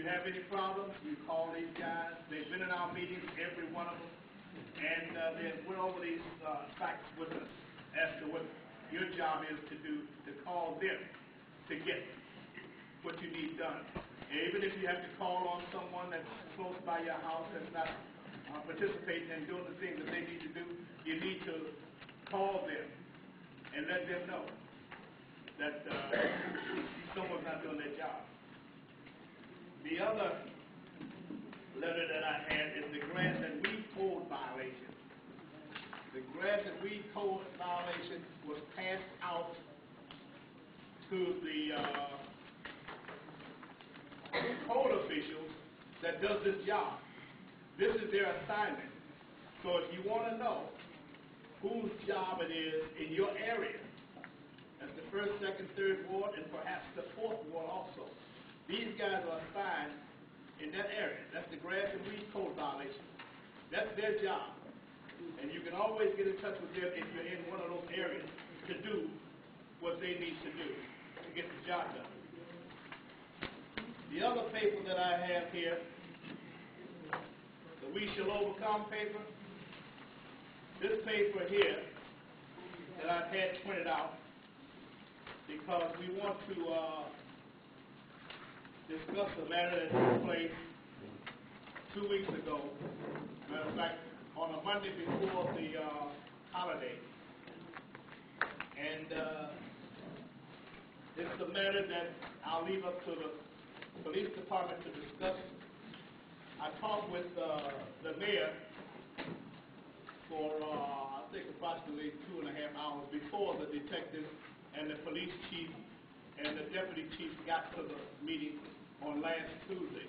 have any problems, you call these guys. They've been in our meetings, every one of them, and they went over these facts with us as to what your job is to do, to call them to get what you need done. And even if you have to call on someone that's close by your house that's not participating and doing the things that they need to do, you need to call them and let them know that someone's not doing their job. The other letter that I had is the grass and weed code violation. The grass and weed code violation was passed out to the code officials that does this job. This is their assignment. So if you want to know whose job it is in your area, that's the 1st, 2nd, 3rd ward, and perhaps the 4th ward also. These guys are assigned in that area. That's the grass and weed code violation. That's their job. And you can always get in touch with them if you're in one of those areas to do what they need to do to get the job done. The other paper that I have here, the We Shall Overcome paper, this paper here that I've had printed out because we want to discuss a matter that took place 2 weeks ago. Matter of fact, on a Monday before the holiday. And it's a matter that I'll leave up to the police department to discuss. I talked with the mayor for, I think, approximately 2.5 hours before the detectives and the police chief and the deputy chief got to the meeting on last Tuesday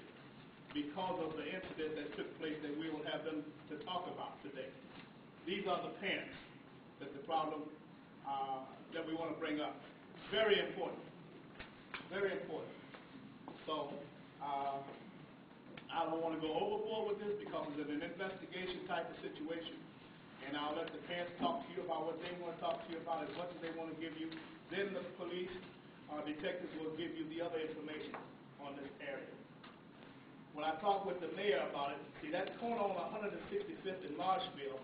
because of the incident that took place that we will have them to talk about today. These are the parents that the problem that we want to bring up. Very important. Very important. So I don't want to go overboard with this because it's an investigation type of situation. And I'll let the parents talk to you about what they want to talk to you about as much as they want to give you. Then the police detectives will give you the other information on this area. When I talked with the mayor about it, see that corner on 165th in Marshville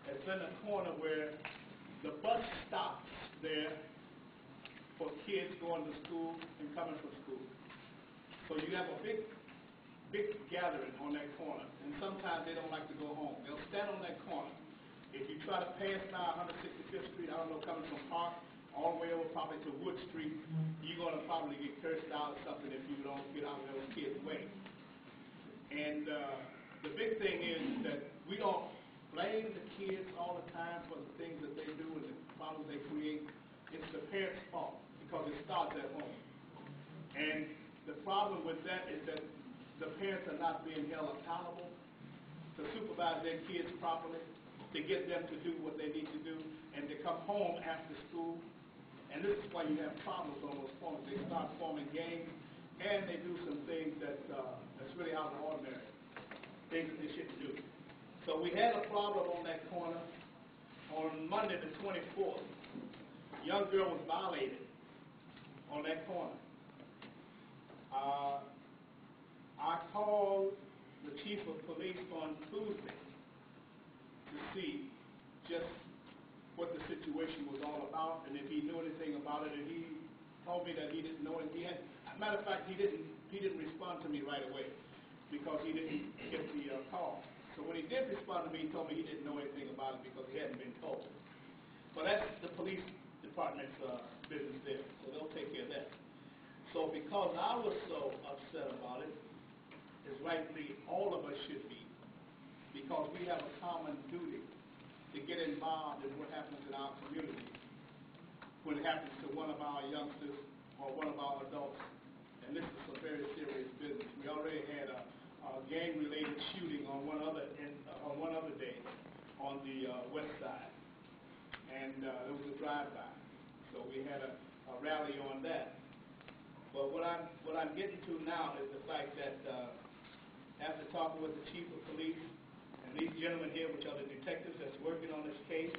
has been a corner where the bus stops there for kids going to school and coming from school. So you have a big gathering on that corner, and sometimes they don't like to go home. They'll stand on that corner. If you try to pass by 165th Street, I don't know, coming from Park, all the way over probably to Wood Street, you're going to probably get cursed out or something if you don't get out of those kids' way. And the big thing is that we don't blame the kids all the time for the things that they do and the problems they create. It's the parents' fault because it starts at home. And the problem with that is that the parents are not being held accountable to supervise their kids properly, to get them to do what they need to do, and to come home after school. And this is why you have problems on those corners. They start forming gangs, and they do some things that's really out of the ordinary, things that they shouldn't do. So we had a problem on that corner on Monday the 24th. A young girl was violated on that corner. I called the chief of police on Tuesday to see just what the situation was all about and if he knew anything about it, and he told me that he didn't know it. Matter of fact, he didn't respond to me right away because he didn't get the call. So when he did respond to me, he told me he didn't know anything about it because he hadn't been told. But that's the police department's business there, so they'll take care of that. So because I was so upset about it, as rightly all of us should be, because we have a common duty to get involved in what happens in our community when it happens to one of our youngsters or one of our adults. And this is some very serious business. We already had a gang-related shooting on one other day on the west side, and it was a drive-by. So we had a rally on that. But what I'm getting to now is the fact that after talking with the chief of police and these gentlemen here, which are the detectives that's working on this case,